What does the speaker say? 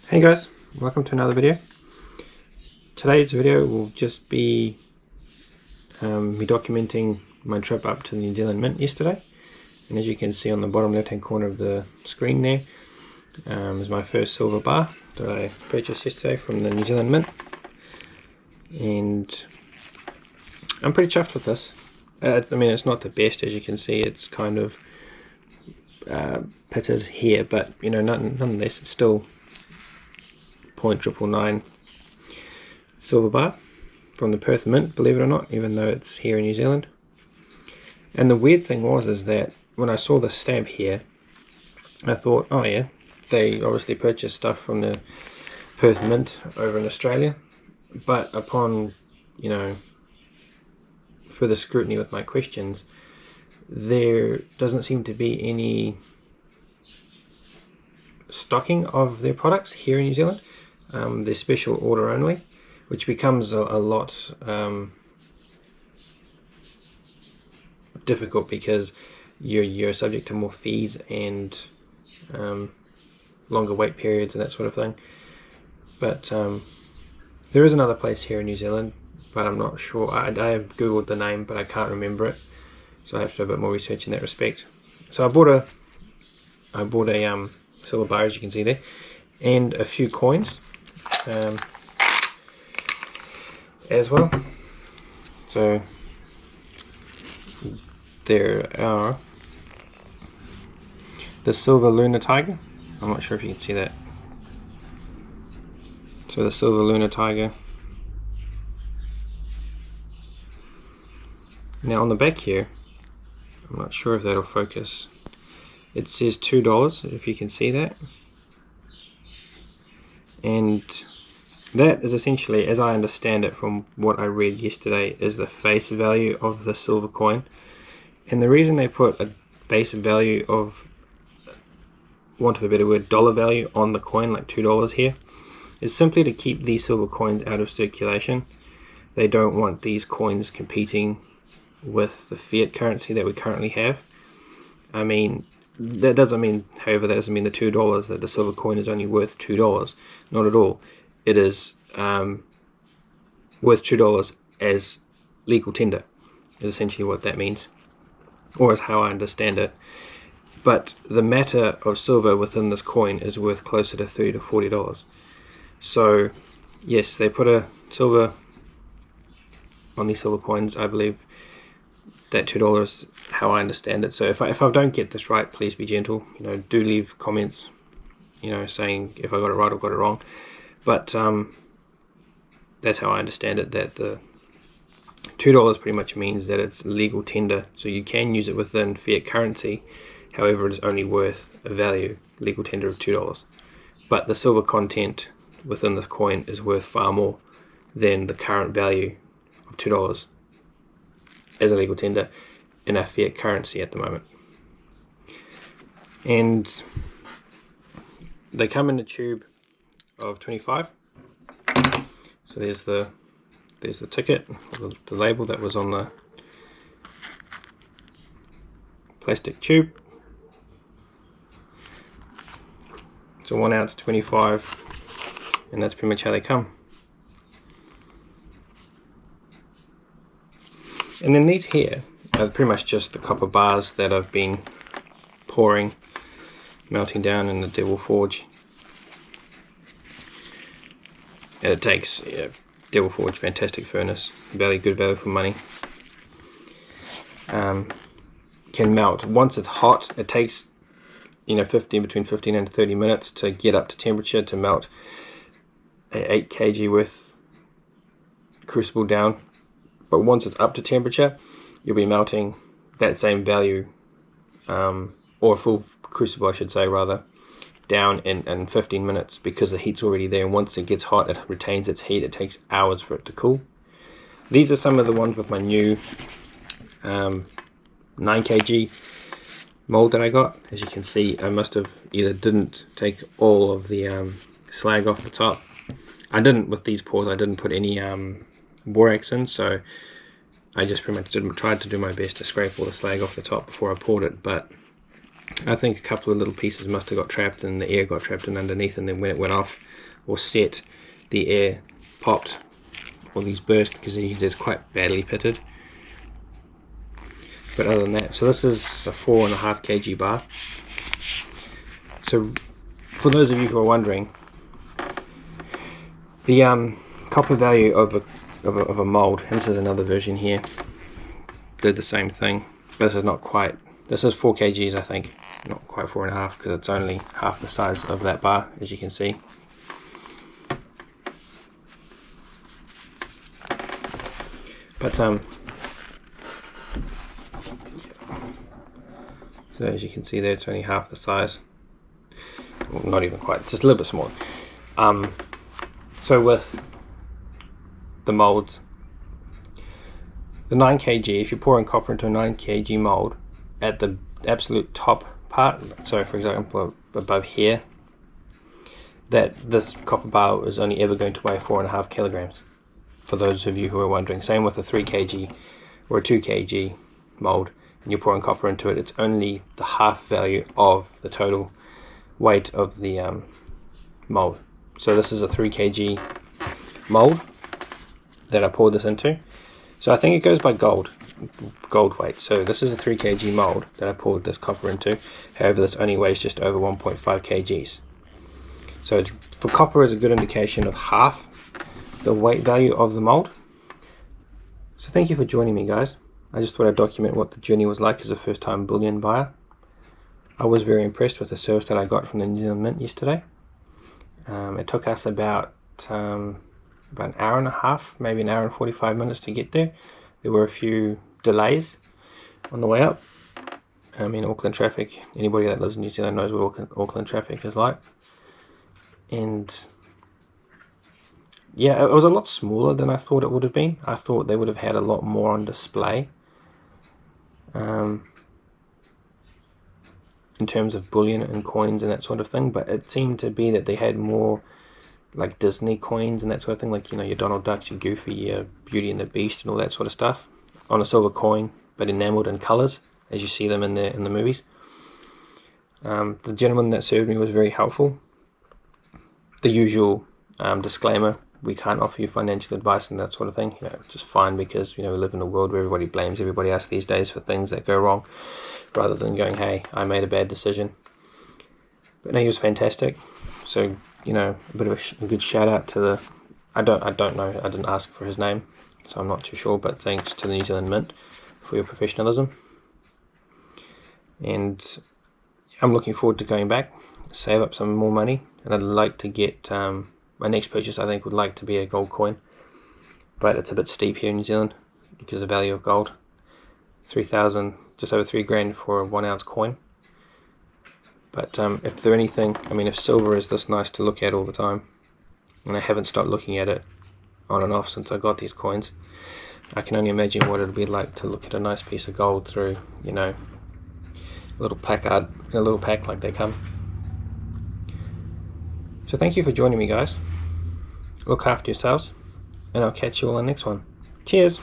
Hey guys, welcome to another video. Today's video will just be me documenting my trip up to the New Zealand Mint yesterday. And as you can see on the bottom left hand corner of the screen there is my first silver bar that I purchased yesterday from the New Zealand Mint. And I'm pretty chuffed with this. I mean, it's not the best, as you can see. It's kind of pitted here, but you know, nonetheless it's still 0.999 silver bar from the Perth Mint, believe it or not, even though it's here in New Zealand. And the weird thing is that when I saw the stamp here, I thought, oh yeah, they obviously purchased stuff from the Perth Mint over in Australia. But upon, you know, further scrutiny with my questions, there doesn't seem to be any stocking of their products here in New Zealand. They're special order only, which becomes a lot difficult because you're subject to more fees and longer wait periods and that sort of thing. But there is another place here in New Zealand, but I'm not sure. I have googled the name, but I can't remember it, so I have to do a bit more research in that respect. So I bought a silver bar, as you can see there, and a few coins as well. So there are the silver lunar tiger. I'm not sure if you can see that. So the silver lunar tiger. Now on the back here, I'm not sure if that'll focus. It says $2, if you can see that. And that is essentially, as I understand it from what I read yesterday, is the face value of the silver coin. And the reason they put a base value of, want of a better word, dollar value on the coin, like $2 here, is simply to keep these silver coins out of circulation. They don't want these coins competing with the fiat currency that we currently have. I mean, that doesn't mean, however, that doesn't mean the $2 that the silver coin is only worth $2. Not at all. It is worth $2 as legal tender, is essentially what that means, or is how I understand it. But the matter of silver within this coin is worth closer to $30 to $40. So yes, they put a silver on these silver coins. I believe that $2, how I understand it. So if I don't get this right, please be gentle. You know, do leave comments, you know, saying if I got it right or got it wrong. But that's how I understand it, that the $2 pretty much means that it's legal tender, so you can use it within fiat currency. However, it is only worth a value, legal tender, of $2. But the silver content within this coin is worth far more than the current value of $2 as a legal tender in our fiat currency at the moment. And they come in a tube of 25. So there's the ticket, the label that was on the plastic tube. So 1 ounce 25, and that's pretty much how they come. And then these here are pretty much just the copper bars that I've been pouring, melting down in the Devil Forge. And it takes, yeah, Devil Forge, fantastic furnace, good value for money. Can melt once it's hot. It takes, you know, between 15 and 30 minutes to get up to temperature to melt a 8 kg worth crucible down. But once it's up to temperature, you'll be melting that same value, or a full crucible I should say rather, down in 15 minutes, because the heat's already there, and once it gets hot it retains its heat. It takes hours for it to cool. These are some of the ones with my new 9 kg mold that I got. As you can see, I must have either didn't take all of the slag off the top. I didn't with these pours. I didn't put any borax in, so I just pretty much tried to do my best to scrape all the slag off the top before I poured it. But I think a couple of little pieces must have got trapped, and the air got trapped in underneath, and then when it went off or set, the air popped, or these burst, because it's quite badly pitted. But other than that, so this is a 4.5 kg bar. So for those of you who are wondering, the copper value of a mold, and this is another version here, did the same thing. This is not quite, this is 4 kgs I think, not quite 4.5, because it's only half the size of that bar, as you can see. But so as you can see there, it's only half the size. Well, not even quite, it's just a little bit smaller. So with the molds, the 9 kg, if you're pouring copper into a 9 kg mold, at the absolute top part, so for example above here, that this copper bar is only ever going to weigh 4.5 kilograms, for those of you who are wondering. Same with a 3 kg or a 2 kg mold, and you're pouring copper into it, it's only the half value of the total weight of the mold. So this is a 3 kg mold that I poured this into. So I think it goes by gold weight. So this is a 3 kg mold that I poured this copper into. However, this only weighs just over 1.5 kgs. So for copper is a good indication of half the weight value of the mold. So thank you for joining me, guys. I just thought I'd document what the journey was like as a first time bullion buyer. I was very impressed with the service that I got from the New Zealand Mint yesterday. It took us about an hour and a half, maybe an hour and 45 minutes to get there. There were a few delays on the way up. I mean, Auckland traffic, anybody that lives in New Zealand knows what Auckland traffic is like. And yeah, it was a lot smaller than I thought it would have been. I thought they would have had a lot more on display in terms of bullion and coins and that sort of thing, but it seemed to be that they had more like Disney coins and that sort of thing, like, you know, your Donald Ducks, your Goofy, your Beauty and the Beast and all that sort of stuff on a silver coin, but enameled in colors as you see them in the movies. The gentleman that served me was very helpful. The usual disclaimer, we can't offer you financial advice and that sort of thing, you know, just fine, because, you know, we live in a world where everybody blames everybody else these days for things that go wrong, rather than going, hey, I made a bad decision. But no, he was fantastic. So, you know, a bit of a good shout out to the, I don't know, I didn't ask for his name, so I'm not too sure, but thanks to the New Zealand Mint for your professionalism. And I'm looking forward to going back, save up some more money, and I'd like to get, my next purchase I think would like to be a gold coin, but it's a bit steep here in New Zealand because of the value of gold. 3,000, just over 3 grand for a 1 ounce coin. But if there anything, I mean, if silver is this nice to look at all the time, and I haven't stopped looking at it on and off since I got these coins, I can only imagine what it would be like to look at a nice piece of gold through, you know, a little placard in a little pack like they come. So thank you for joining me, guys. Look after yourselves, and I'll catch you all in the next one. Cheers!